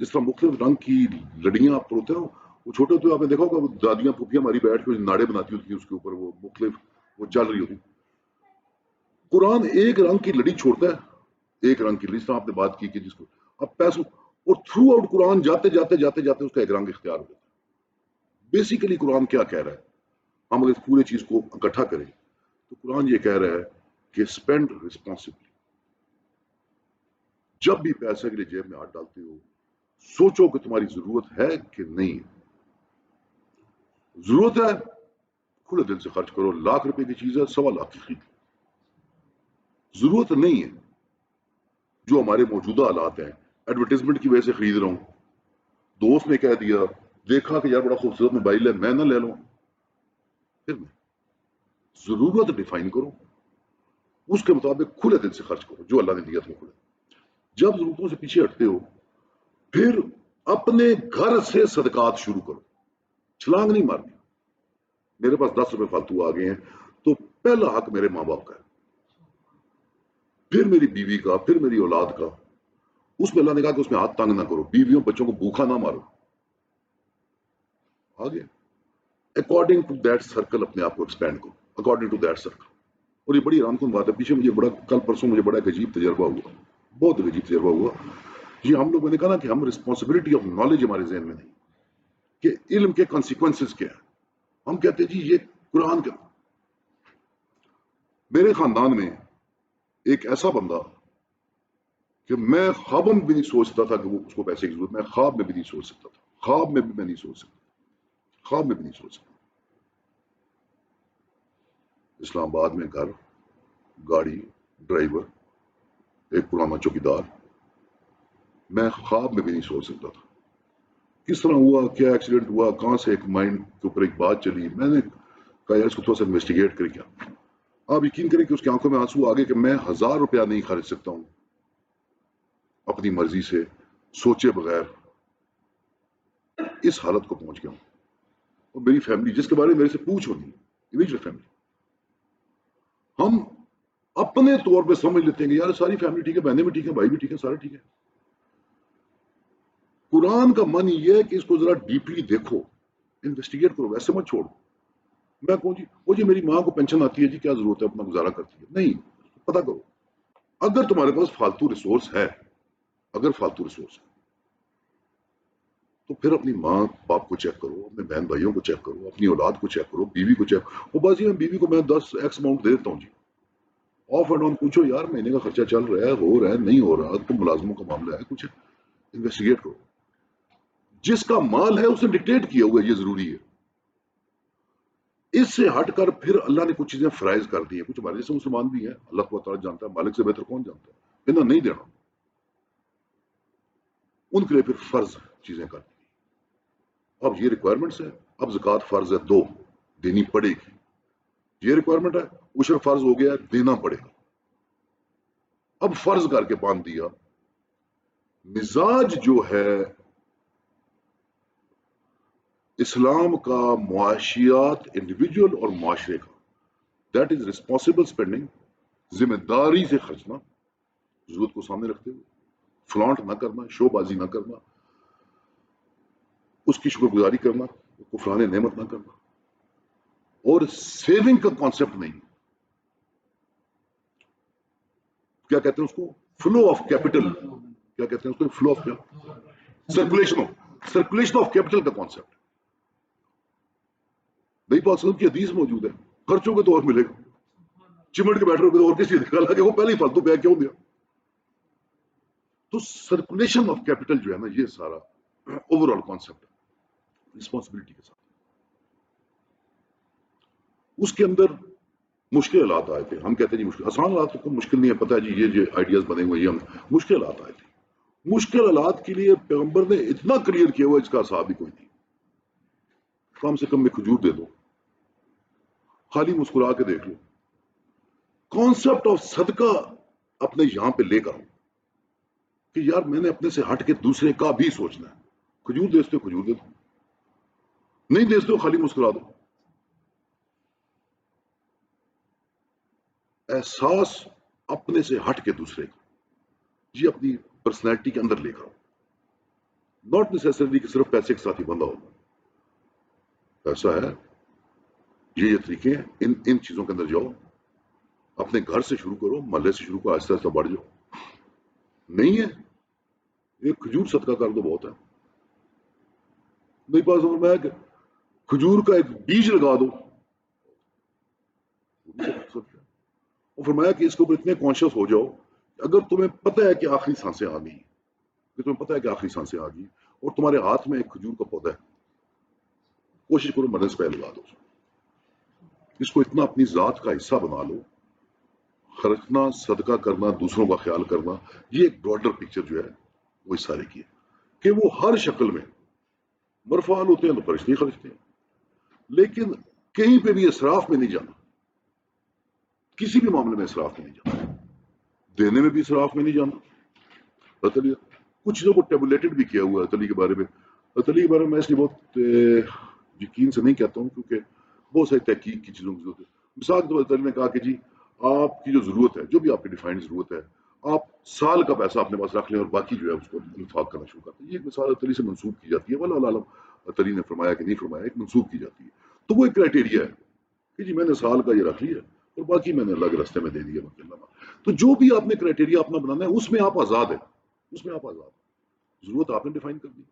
[SPEAKER 1] جس طرح مختلف رنگ کی لڑیاں آپ ہوتے ہو، وہ چھوٹے ہوتے آپ نے دیکھا ہوگا دادیاں پھوپھیاں ہماری بیٹھ کے ناڑے بناتی ہوتی ہیں، اس کے اوپر وہ مختلف وہ چل رہی ہوتی. قرآن ایک رنگ کی لڑی چھوڑتا ہے، ایک رنگ کی لڑی. جس طرح آپ نے بات کی کہ جس کو اب پیسوں اور تھرو آؤٹ قرآن جاتے جاتے جاتے جاتے اس کا ایک رنگ اختیار ہو جاتا ہے. بیسیکلی قرآن کیا کہہ رہا ہے، ہم اگر اس پورے چیز کو اکٹھا کریں تو قرآن یہ کہہ رہا ہے کہ اسپینڈ ریسپانسبلی. جب بھی پیسے کے لیے جیب میں ہاتھ ڈالتے ہو سوچو کہ تمہاری ضرورت ہے کہ نہیں. ضرورت ہے کھلے دل سے خرچ کرو. ₹1,00,000 کی چیز ہے 1,25,000 کی خرید. ضرورت نہیں ہے جو ہمارے موجودہ حالات ہیں ایڈورٹیزمنٹ کی وجہ سے خرید رہا ہوں. دوست نے کہہ دیا، دیکھا کہ یار بڑا خوبصورت موبائل ہے میں نہ لے لوں. پھر میں ضرورت ڈیفائن کرو، اس کے مطابق کھلے دل سے خرچ کرو جو اللہ نے دیا تم کھلے. جب ضرورتوں سے پیچھے ہٹتے ہو پھر اپنے گھر سے صدقات شروع کرو. چھلانگ نہیں مارنی. میرے پاس ₹10 فالتو آ گئے ہیں تو پہلا حق میرے ماں باپ کا ہے، پھر میری بیوی کا، پھر میری اولاد کا. اس میں اللہ نے کہا کہ اس میں ہاتھ تانگ نہ کرو، بیویوں بچوں کو بھوکا نہ مارو. آگے اکارڈنگ ٹو دیٹ سرکل اپنے آپ کو ایکسپینڈ کرو، اکارڈنگ ٹو دیٹ سرکل. اور یہ بڑی آرام کن بات ہے. پیچھے مجھے بڑا کل پرسوں مجھے بڑا ایک عجیب تجربہ ہوا، بہت عجیب تجربہ ہوا. یہ ہم لوگ میں نے کہا نا کہ ہم رسپانسبلٹی آف نالج ہمارے ذہن میں نہیں کہ علم کے کانسیکوینسز کیا ہے. ہم کہتے ہیں جی یہ قرآن کا. میرے خاندان میں ایک ایسا بندہ کہ میں خوابوں میں بھی نہیں سوچتا تھا کہ وہ اس کو پیسے کی ضرورت. میں خواب میں بھی نہیں سوچ سکتا تھا، خواب میں بھی میں نہیں سوچ سکتا، خواب میں بھی نہیں سوچ سکتا. اسلام آباد میں گھر، گاڑی، ڈرائیور، ایک پرانا چوکیدار. میں خواب میں بھی نہیں سوچ سکتا تھا کس طرح ہوا, کیا ایکسیڈنٹ ہوا, کہاں سے ایک مائنڈ کے اوپر ایک بات چلی. میں نے کہا یار اس کو تھوڑا سا انویسٹیگیٹ کرے. کیا آپ یقین کریں کہ اس کی آنکھوں میں آنسو آ گئے کہ میں 1000 روپیہ نہیں خرچ سکتا ہوں اپنی مرضی سے, سوچے بغیر. اس حالت کو پہنچ گیا ہوں. اور میری فیملی جس کے بارے میں میرے سے پوچھ ہونی, امیجیٹ فیملی, ہم اپنے طور پہ سمجھ لیتے ہیں کہ یار ساری فیملی ٹھیک ہے, بہنیں بھی ٹھیک ہے, بھائی بھی ٹھیک ہے, سارے ٹھیک ہے. قرآن کا من یہ ہے کہ اس کو ذرا ڈیپلی دیکھو, انویسٹیگیٹ کرو, ویسے مت چھوڑو. میں کہوں جی وہ جی میری ماں کو پینشن آتی ہے, جی کیا ضرورت ہے, اپنا گزارا کرتی ہے. نہیں, پتا کرو. اگر تمہارے پاس فالتو ریسورس ہے, اگر فالتو ریسورس ہے تو پھر اپنی ماں باپ کو چیک کرو, اپنے بہن بھائیوں کو چیک کرو, اپنی اولاد کو چیک کرو, بیوی کو چیک کرو. وہ بس میں بیوی کو میں 10x اماؤنٹ دے دیتا ہوں جی, آف اینڈ آن پوچھو یار مہینے کا خرچہ چل رہا ہے, ہو رہا ہے, نہیں ہو رہا, تم ملازموں کا معاملہ ہے, کچھ انویسٹیگیٹ کرو. جس کا مال ہے اس نے ڈکٹیٹ کیا ہوا ہے, یہ ضروری ہے. اس سے ہٹ کر پھر اللہ نے کچھ چیزیں فرائض کر دی ہیں. کچھ ہمارے جیسے مسلمان بھی ہیں, اللہ کو تعالیٰ جانتا ہے, مالک سے بہتر کون جانتا ہے, انہیں نہیں دینا. ان کے لیے پھر فرض چیزیں کر دی. اب یہ ریکوائرمنٹس ہے, اب زکوٰۃ فرض ہے, 2 دینی پڑے گی. یہ ریکوائرمنٹ ہے, عشر فرض ہو گیا, دینا پڑے گا. اب فرض کر کے باندھ دیا. مزاج جو ہے اسلام کا, معاشیات انڈیویجول اور معاشرے کا, دیٹ از ریسپانسبل اسپینڈنگ, ذمہ داری سے خرچنا, ضرورت کو سامنے رکھتے ہوئے, فلانٹ نہ کرنا, شو بازی نہ کرنا, اس کی شکر گزاری کرنا, کفران نعمت نہ کرنا. اور سیونگ کا کانسیپٹ نہیں. کیا کہتے ہیں اس کو, فلو آف کیپٹل. کیا کہتے ہیں اس کو, flow of circulation of capital کا کانسیپٹ. نبی پاک صلی اللہ علیہ وسلم کی حدیث موجود ہے, خرچوں کے تو اور ملے گا, چمٹ کے بیٹھ رہے ہو اور کسی نکالا کہ وہ پہلے ہی فالتو پہ کیوں دیا. تو سرکولیشن آف کیپٹل جو ہے نا, یہ سارا اوور آل کانسیپٹ رسپانسبلٹی کے ساتھ. اس کے اندر مشکل حالات آئے تھے. ہم کہتے ہیں جی مشکل, آسان حالات کو مشکل نہیں ہے, پتہ ہے جی یہ جو آئیڈیاز بنے ہوئے ہیں, ہم مشکل حالات آئے تھے. مشکل حالات کے لیے پیغمبر نے اتنا کلیئر کیا ہوا, اس کا حساب ہی کوئی نہیں. کم سے کم میں کھجور دے دو, خالی مسکرا کے دیکھ لو. کانسیپٹ آف صدقہ اپنے یہاں پہ لے کر آؤ کہ یار میں نے اپنے سے ہٹ کے دوسرے کا بھی سوچنا ہے. کھجور دے دو, کھجور دے دو, نہیں دے دو, خالی مسکرا دو. احساس اپنے سے ہٹ کے دوسرے کا, یہ اپنی پرسنالٹی کے اندر لے کر آؤ. ناٹ نیسیسری کہ صرف پیسے کے ساتھ ہی بندہ ہو. پیسہ ہے, یہ طریقے ہیں, ان چیزوں کے اندر جاؤ. اپنے گھر سے شروع کرو, محلے سے شروع کرو, آہستہ آہستہ بڑھ جاؤ. نہیں ہے ایک کھجور صدقہ کر دو, بہت ہے. میرے پاس میں کہ کھجور کا ایک بیج لگا دو. اور فرمایا کہ اس کے اوپر اتنے کانشیس ہو جاؤ کہ اگر تمہیں پتہ ہے کہ آخری سانسیں آ گئی, کہ تمہیں پتہ ہے کہ آخری سانسیں آ گئی اور تمہارے ہاتھ میں ایک کھجور کا پودا ہے, کوشش کرو مرنے سے پہلے لگا دو. اس کو اتنا اپنی ذات کا حصہ بنا لو. خرچنا, صدقہ کرنا, دوسروں کا خیال کرنا, یہ ایک براڈر پکچر جو ہے وہ اس سارے کی ہے کہ وہ ہر شکل میں مرفعال ہوتے ہیں تو فرشتے خرچتے ہیں, لیکن کہیں پہ بھی اسراف میں نہیں جانا. کسی بھی معاملے میں اسراف میں نہیں جانا, دینے میں بھی اسراف میں نہیں جانا. کچھ چیزوں کو ٹیبولیٹڈ بھی کیا ہوا ہے علی کے بارے میں. علی کے بارے میں اس لیے بہت یقین سے نہیں کہتا ہوں کیونکہ بہت ساری تحقیق کی چیزوں کی ضرورت ہے. مثال کے طور پر علی نے کہا کہ جی آپ کی جو ضرورت ہے, جو بھی آپ کی ڈیفائنڈ ضرورت ہے, آپ سال کا پیسہ اپنے پاس رکھ لیں اور باقی جو ہے اس کو انفاق کرنا شروع کرتے ہیں. یہ ایک مثال علی سے منسوخ کی جاتی ہے, واللہ عالم علی نے فرمایا کہ نہیں فرمایا, ایک منسوخ کی جاتی ہے. تو وہ ایک کرائٹیریا ہے کہ جی میں نے سال کا یہ رکھ لیا اور باقی میں نے اللہ کے راستے میں دے دیا. تو جو بھی آپ نے کرائٹیریا اپنا بنانا ہے اس میں آپ آزاد ہیں, اس میں آپ آزاد ہیں. ضرورت آپ نے ڈیفائن کر دی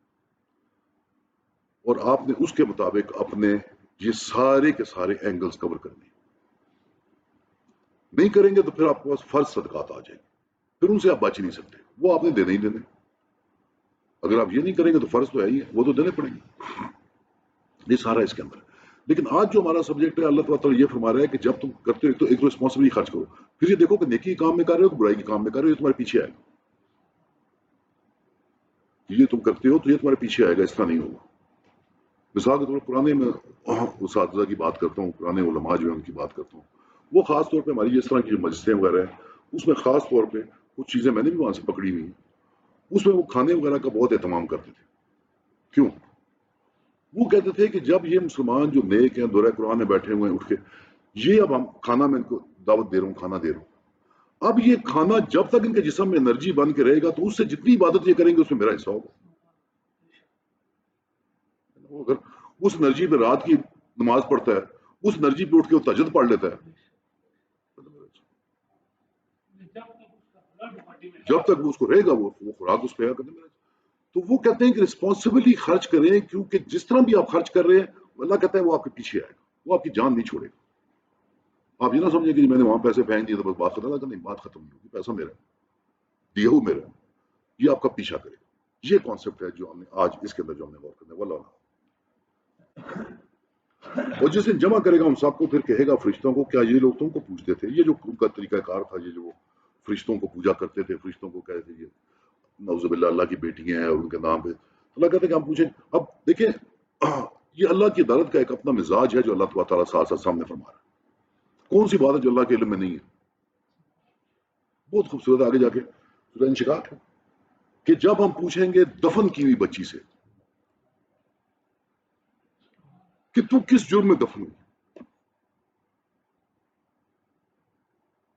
[SPEAKER 1] اور آپ نے اس کے مطابق اپنے یہ سارے کے سارے اینگلز کور کر دیے. نہیں کریں گے تو پھر آپ کے پاس فرض صدقات آ جائیں گے, پھر ان سے آپ بچ نہیں سکتے, وہ آپ نے دینے ہی دینے. اگر آپ یہ نہیں کریں گے تو فرض تو ہے ہی, وہ تو دینے پڑیں گے. یہ سارا اس کے اندر ہے. لیکن آج جو ہمارا سبجیکٹ ہے, اللہ تعالیٰ یہ فرما رہا ہے کہ جب تم کرتے ہو تو ایک رسپانسبلی خرچ کرو, پھر یہ دیکھو کہ نیکی کے کام میں کر رہے ہو کہ برائی کے کام میں کر رہے ہو, تمہارے پیچھے ہے. یہ تم کرتے ہو تو یہ تمہارے پیچھے آئے گا، اس طرح نہیں ہوگا. مثال کے طور پر پرانے میں اساتذہ کی بات کرتا ہوں، پرانے علماء جو ہیں ان کی بات کرتا ہوں، وہ خاص طور پہ ہماری جس طرح کی جو مجلسیں وغیرہ ہیں اس میں خاص طور پہ کچھ چیزیں میں نے بھی وہاں سے پکڑی ہوئی ہیں، اس میں وہ کھانے وغیرہ کا بہت اہتمام کرتے تھے. کیوں؟ وہ کہتے تھے کہ جب یہ مسلمان جو نیک ہیں دورہ قرآن میں بیٹھے ہوئے ہیں اٹھ کے، یہ اب ہم کھانا میں ان کو دعوت دے رہا ہوں، کھانا دے رہا ہوں، اب یہ کھانا جب تک ان کے جسم میں انرجی بن کے رہے گا تو اس سے جتنی عبادت یہ کریں گے اس میں میرا حصہ ہوگا. وہ اگر اس انرجی پہ رات کی نماز پڑھتا ہے، اس انرجی پہ اٹھ کے وہ تہجد پڑھ لیتا ہے، جب تک وہ اس کو رہے گا وہ خوراک اس پہ کرنے میں. تو وہ کہتے ہیں کہ رسپانسبلی خرچ کریں، کیونکہ جس طرح بھی آپ خرچ کر رہے ہیں اللہ کہتا ہے وہ آپ کے پیچھے آئے گا، وہ آپ کی جان نہیں چھوڑے گا. آپ یہ نہ سمجھیں کہ میں نے وہاں پیسے پھینک دیے تو بس بات ختم. نہیں، بات ختم نہیں ہوگی، پیسہ میرا ہے، دیا ہو میرا ہے، یہ آپ کا پیچھا کرے گا. یہ کانسیپٹ ہے جو ہم نے آج اس کے اندر جو ہم نے غور کرنا ہے. واللہ اور جس دن جمع کرے گا ہم سب کو، پھر کہے گا فرشتوں کو کیا یہ لوگ تم کو پوچھتے تھے؟ یہ جو ان کا طریقہ کار تھا، یہ جو فرشتوں کو پوجا کرتے تھے، فرشتوں کو کہتے تھے یہ نعوذ باللہ اللہ کی بیٹیاں ہیں اور ان کے نام پہ اللہ کہتے ہیں کہ ہم پوچھیں. اب دیکھیں یہ اللہ کی عدالت کا ایک اپنا مزاج ہے جو اللہ تعالیٰ ساتھ ساتھ سامنے فرما رہا ہے. کون سی بات ہے جو اللہ کے علم میں نہیں ہے؟ بہت خوبصورت آگے جا کے سورہ انشقاق ہے کہ جب ہم پوچھیں گے دفن کی ہوئی بچی سے کہ تو کس جرم میں دفن ہوئی،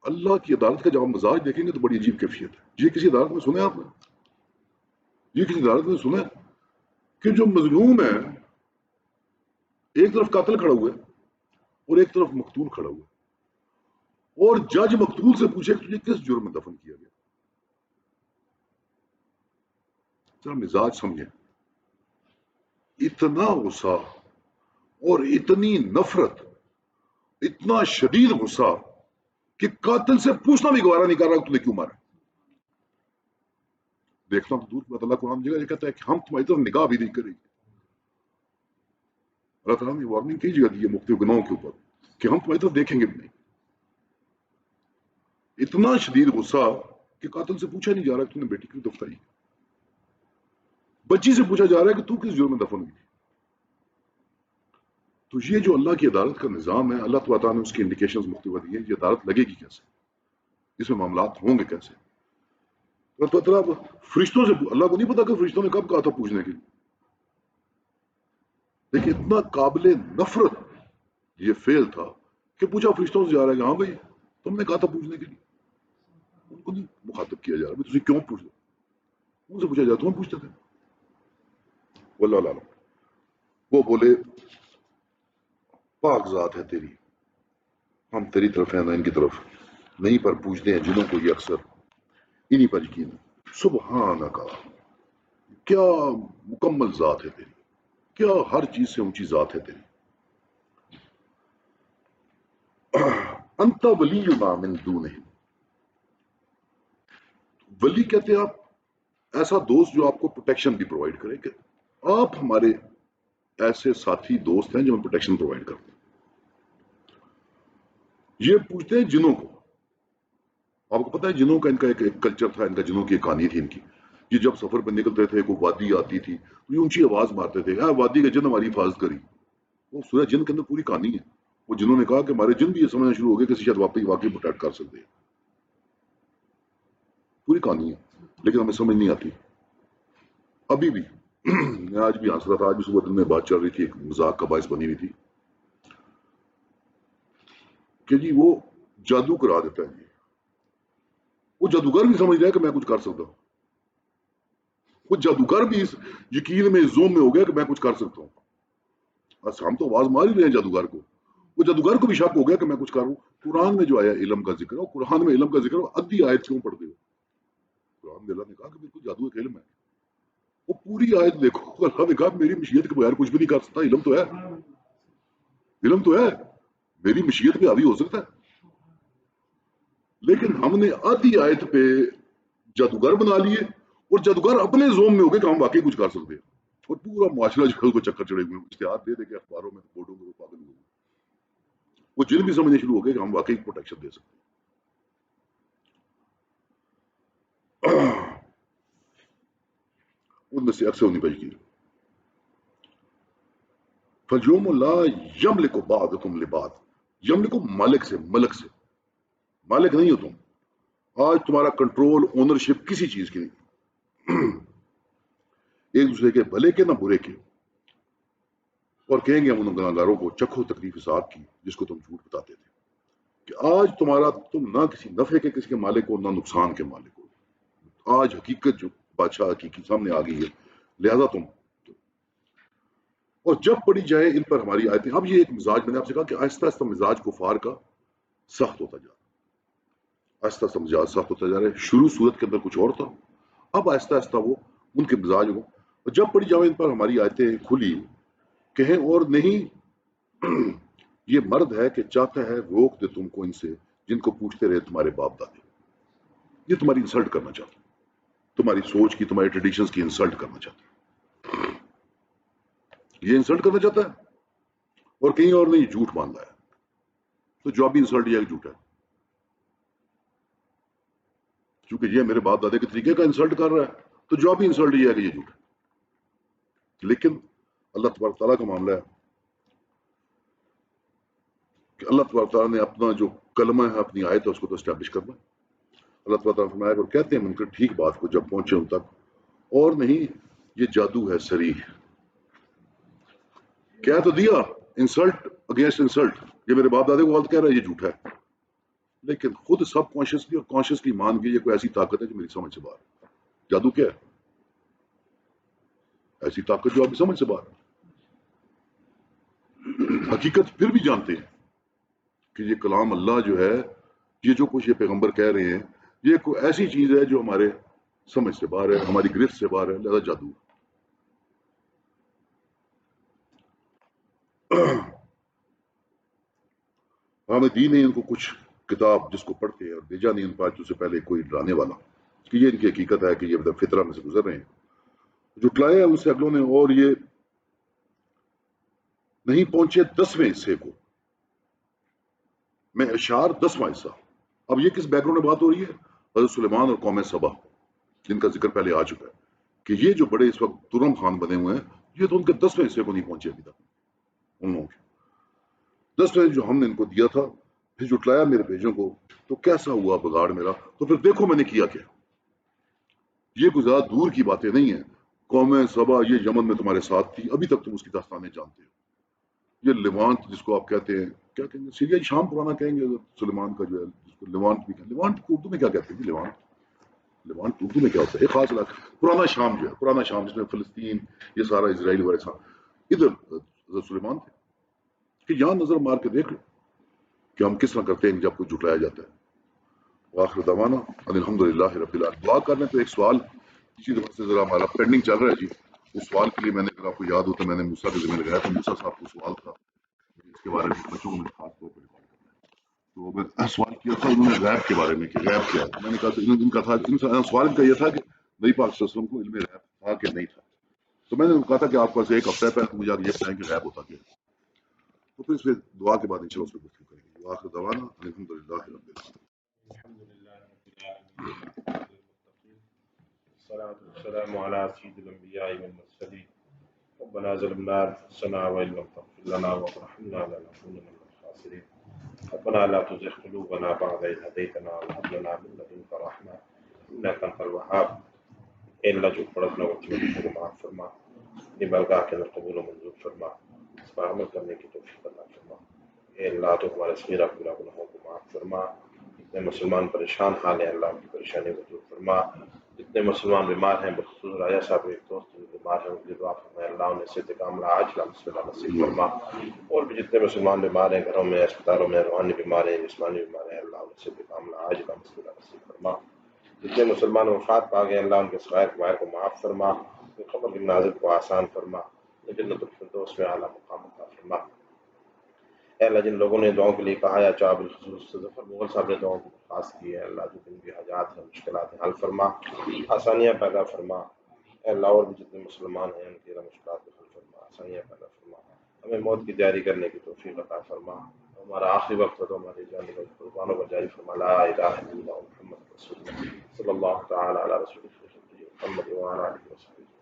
[SPEAKER 1] اللہ کی عدالت کا جب ہم مزاج دیکھیں گے تو بڑی عجیب کیفیت ہے. یہ کسی عدالت میں سنے آپ نے؟ یہ کسی عدالت میں سنا ہے کہ جو مظلوم ہے ایک طرف قاتل کھڑا ہوا ہے اور ایک طرف مقتول کھڑا ہوا ہے، اور جج مقتول سے پوچھے کہ تجھے کس جرم میں دفن کیا گیا؟ ذرا مزاج سمجھیں. اتنا غصہ اور اتنی نفرت، اتنا شدید غصہ کہ قاتل سے پوچھنا بھی گوارا نہیں کر رہا تو نے کیوں مارا. دیکھنا تو دور کی بات، اللہ قرآن جگہ یہ کہتا ہے کہ ہم تمہاری طرف نگاہ بھی نہیں کریں گے. اللہ تعالیٰ نے وارننگ کی جگہ دی ہے مختلف گناہوں کے اوپر کہ ہم تمہاری طرف دیکھیں گے بھی نہیں. اتنا شدید غصہ کہ قاتل سے پوچھا نہیں جا رہا کہ تم نے بیٹی کیوں دفنائی، بچی سے پوچھا جا رہا ہے کہ تو کس جرم میں دفن ہوئی. تو یہ جو اللہ کی عدالت کا نظام ہے، اللہ تعالیٰ نے اس کی انڈیکیشنز مختلف دی ہیں. یہ عدالت لگے گی کیسے، اس میں معاملات ہوں گے کیسے. اللہ تعالیٰ فرشتوں سے اللہ کو نہیں پتا کہ فرشتوں نے کب کہا تھا پوچھنے کے لیے، لیکن اتنا قابل نفرت یہ فعل تھا کہ پوچھا فرشتوں سے جا رہا ہے کہ ہاں بھائی تم نے کہا تھا پوچھنے کے لیے. ان کو نہیں مخاطب کیا جا رہا تجھے کیوں پوچھ دو، ان سے پوچھا جا تم پوچھتے تھے. واللہ عالم. وہ بولے پاک ذات ہے تیری، ہم تیری طرف ہیں نہ ان کی طرف نہیں، پر پوچھتے ہیں جنہوں کو یہ اکثر انہی پر یقین. سبحانک، کیا مکمل ذات ہے تیری، کیا ہر چیز سے اونچی ذات ہے تیری. انت ولینا من دونہم، ولی کہتے ہیں آپ ایسا دوست جو آپ کو پروٹیکشن بھی پرووائڈ کرے، کہ آپ ہمارے ایسے ساتھی دوست ہیں جو ہمیں پروٹیکشن پرووائڈ کرتے ہیں. یہ پوچھتے ہیں جنوں کو. آپ کو پتا ہے جنوں کا ان کا ایک کلچر تھا، ان کا جنوں کی ایک کہانی تھی ان کی. یہ جب سفر پہ نکلتے تھے کوئی وادی آتی تھی تو یہ اونچی آواز مارتے تھے، وادی کے جن ہماری حفاظت کری. وہ سورہ جن کے اندر پوری کہانی ہے. وہ جنہوں نے کہا کہ ہمارے جن بھی یہ سمجھنا شروع ہو گئے کہ شاید واقعی پروٹیکٹ کر سکتے ہیں. پوری کہانی ہے لیکن ہمیں سمجھ نہیں آتی ابھی بھی. میں آج بھی ہنس رہا تھا، آج بھی صبح دن میں بات چل رہی تھی، ایک مذاق کا باعث بنی ہوئی تھی کہ جی وہ جادو کرا دیتا ہے. جی وہ جادوگر بھی سمجھ رہا ہے کہ میں کچھ کر سکتا ہوں. وہ جادوگر بھی اس یقین میں، اس زوم میں ہو گیا کہ میں کچھ کر سکتا ہوں. ہم تو آواز مار ہی رہے ہیں جادوگر کو. وہ جادوگر کو بھی شک ہو گیا کہ میں کچھ کروں. قرآن میں جو آیا علم کا ذکر ہے، قرآن میں علم کا ذکر ہے، ادھی آیت کیوں پڑھتے ہو؟ قرآن میں اللہ نے کہا کہ بالکل جادو کا علم ہے. وہ پوری آیت دیکھو، اللہ نے کہا میری مشیت کے بغیر کچھ بھی نہیں کر سکتا. علم تو ہے، علم تو ہے، میری مشیت پہ حاوی ہو سکتا ہے. لیکن ہم نے آدھی آیت پہ جادوگر بنا لیے اور جادوگر اپنے زوم میں ہو گئے کہ ہم واقعی کچھ کر سکتے ہیں. اور پورا معاشرہ جو ہے کو چکر چڑھے ہوئے، اشتہار دے دے کے اخباروں میں بورڈوں میں پاگل ہوئے. وہ جن بھی سمجھنے شروع ہو گئے کہ ہم واقعی پروٹیکشن دے سکتے ہیں. ان میں سے اکثر انہیں بچ گئی. فَالْيَوْمُ لَا يَمْلِكُ بَعْضُكُمْ لِبَعْضٍ، یملک مالک سے، ملک سے، مالک نہیں ہو تم. آج تمہارا کنٹرول، اونرشپ کسی چیز کی نہیں، ایک دوسرے کے بھلے کے نہ برے کے. اور کہیں گے ہم ان گناہگاروں کو چکھو تکلیف حساب کی جس کو تم جھوٹ بتاتے تھے، کہ آج تمہارا تم نہ کسی نفع کے کسی کے مالک ہو نہ نقصان کے مالک ہو. آج حقیقت جو بادشاہ حقیقی سامنے آ گئی ہے، لہذا تم. اور جب پڑھی جائے ان پر ہماری آیتیں. اب یہ ایک مزاج میں نے آپ سے کہا کہ آہستہ آہستہ مزاج کفار کا سخت ہوتا جا رہا ہے، آہستہ آہستہ مزاج سخت ہوتا جا رہا ہے. شروع صورت کے اندر کچھ اور تھا، اب آہستہ آہستہ وہ ان کے مزاج ہو. اور جب پڑھی جائے ان پر ہماری آیتیں کھلی، کہیں اور نہیں یہ مرد ہے کہ چاہتا ہے روک دے تم کو ان سے جن کو پوچھتے رہے تمہارے باپ دادے. یہ تمہاری انسلٹ کرنا چاہتا ہے، تمہاری سوچ کی، تمہاری ٹریڈیشنز کی انسلٹ کرنا چاہتا ہے. یہ انسلٹ کرنا چاہتا ہے اور کہیں اور نہیں جھوٹ مان رہا ہے. تو جو بھی انسلٹ یہ جھوٹ ہے، چونکہ یہ میرے باپ دادے کے طریقے کا انسلٹ کر رہا ہے تو جو بھی انسلٹ یہ ہے کہ یہ جھوٹ ہے. لیکن اللہ تبارک تعالیٰ کا معاملہ ہے کہ اللہ تبارک تعالیٰ نے اپنا جو کلمہ ہے، اپنی آیت ہے، اس کو تو اسٹیبلش کرنا ہے. اللہ تبارک تعالیٰ فرمایا اور کہتے ہیں منکر ٹھیک بات کو جب پہنچے ان تک، اور نہیں یہ جادو ہے صریح. کہہ تو دیا انسلٹ اگینسٹ انسلٹ، یہ میرے باپ دادے کو غلط کہہ رہا ہے، یہ جھوٹ ہے. لیکن خود سب کانشیسلی اور کانشیسلی مان کے یہ کوئی ایسی طاقت ہے جو میری سمجھ سے باہر ہے. جادو کیا ہے؟ ایسی طاقت جو آپ کی سمجھ سے باہر ہے. حقیقت پھر بھی جانتے ہیں کہ یہ کلام اللہ جو ہے، یہ جو کچھ یہ پیغمبر کہہ رہے ہیں، یہ کوئی ایسی چیز ہے جو ہمارے سمجھ سے باہر ہے، ہماری گرفت سے باہر ہے، لہذا جادو. ہمیں دی نہیں ان کو کچھ کتاب جس کو پڑھتے ہیں، اور بھیجا نہیں ان پاس سے پہلے کوئی ڈرانے والا، کہ یہ ان کی حقیقت ہے کہ یہ فطرہ میں سے گزر رہے ہیں. جھٹلایا ان سے اگلوں نے، اور یہ نہیں پہنچے 10ویں حصے کو. میں اشعار 10واں حصہ. اب یہ کس بیک گراؤنڈ میں بات ہو رہی ہے؟ حضرت سلیمان اور قوم سبا، جن کا ذکر پہلے آ چکا ہے کہ یہ جو بڑے اس وقت ترم خان بنے ہوئے ہیں، یہ تو ان کے 10ویں حصے کو نہیں پہنچے ابھی تک. ان لوگوں کے 10ویں جو ہم نے ان کو دیا تھا، پھر جھٹلایا میرے بھیجوں کو، تو کیسا ہوا بگاڑ میرا. تو پھر دیکھو میں نے کیا کیا. یہ کوئی زیادہ دور کی باتیں نہیں ہیں. قوم سبا یہ یمن میں تمہارے ساتھ تھی، ابھی تک تم اس کی داستانیں جانتے ہو. یہ لیوانٹ جس کو آپ کہتے ہیں، کیا کہیں گے، سیریا شام پرانا کہیں گے سلیمان کا جو ہے، جس کو لیوانٹ بھی کہیں. لیوانٹ کو اردو میں کیا کہتے ہیں؟ لیوانٹ، لیوانٹ اردو میں کیا ہوتا ہے؟ ایک خاص علاقہ، پرانا شام جو ہے، پرانا شام جس میں فلسطین، یہ سارا اسرائیل وغیرہ، ادھر حضرت سلیمان تھے. کہ یہاں نظر مار کے دیکھ لو کہ ہم کس طرح کرتے ہیں جب کوئی جھٹلایا جاتا ہے. وآخر دعوانا ان الحمدللہ رب العالمین. دعا کرنے تو ایک سوال اسی دفعہ سے ذرا ہمارا پینڈنگ چل رہا ہے جی. اس سوال کے لیے میں نے، اگر آپ کو یاد ہو تو میں نے موسیٰ کے ذمہ لگایا تھا. موسیٰ صاحب کو سوال تھا اس کے بارے میں، بچوں میں خاص طور پر تو میں سوال کیا تھا انہوں نے غیب کے بارے میں کہ غیب کیا ہے. میں نے کہا ان کا تھا، سوال ان کا یہ تھا کہ نبی پاک صلی اللہ علیہ وسلم کو علم غیب تھا کہ نہیں تھا. تو میں نے کہا تھا کہ آپ پاس ایک ہفتہ پہلے مجھے آپ یہ بتائیں کہ غیب ہوتا کیا. تو پھر اس پہ دعا کے بعد انشاءاللہ اس پہ گفتگو کریں گے. وآخر دعوانا الحمدللہ رب العالمین.
[SPEAKER 4] الحمد لله رب العالمين والصلاة والسلام على سيد الأنبياء والمرسلين. ربنا ظلمنا أنفسنا وإن لم تغفر لنا وترحمنا لنكونن من الخاسرين. ربنا لا تزغ قلوبنا بعد إذ هديتنا وهب لنا من لدنك رحمة إنك أنت الوهاب. اے اللہ جو پڑھنا وہ کو معاف فرما، اپنی بارگاہ کے اندر قبول و منظور فرما، اس پر عمل کرنے کی توفیق عطا فرما. اے اللہ تو ہمارے صغیرہ کبیرہ گناہوں کو معاف فرما. جتنے مسلمان پریشان حال ہیں اللہ ان کی پریشانی کو دور فرما. جتنے مسلمان بیمار ہیں، بخصوص راجہ صاحب ایک دوست بیمار ہیں، ان کی دعا فرما اللہ انہیں صحت کاملہ عاجلہ مصیبہ نصیب فرما. اور بھی جتنے مسلمان بیمار ہیں، گھروں میں، اسپتالوں میں، روحانی بیمار ہیں، جسمانی بیمار ہیں، اللہ انہیں صحت کاملہ عاجلہ مصیبہ نصیب فرما. جتنے مسلمان وفات پا گئے اللہ ان کے صغائر کبائر کو معاف فرما، ان کی قبر کی منازل کو آسان فرما، جنت الفردوس میں اعلیٰ مقام عطا فرما. اے اللہ جن لوگوں نے دعاؤں کے لیے کہا یا چاہ بالخصوص ظفر مغل صاحب نے دعاؤں کو خاص کی ہے، اللہ جو ان کی حاجات ہیں، مشکلات ہیں، حل فرما، آسانیاں پیدا فرما. اے اللہ اور بھی جتنے مسلمان ہیں ان کی مشکلات کو حل فرما، آسانیاں پیدا فرما. ہمیں موت کی تیاری کرنے کی توفیق عطا فرما. ہمارا آخری وقت ہو تو ہماری جان قربانوں پر جاری فرما. لا الہ الا اللہ محمد رسول اللہ صلی اللہ تعالی علی رسول محمد وعلی آلہ وصحبہ.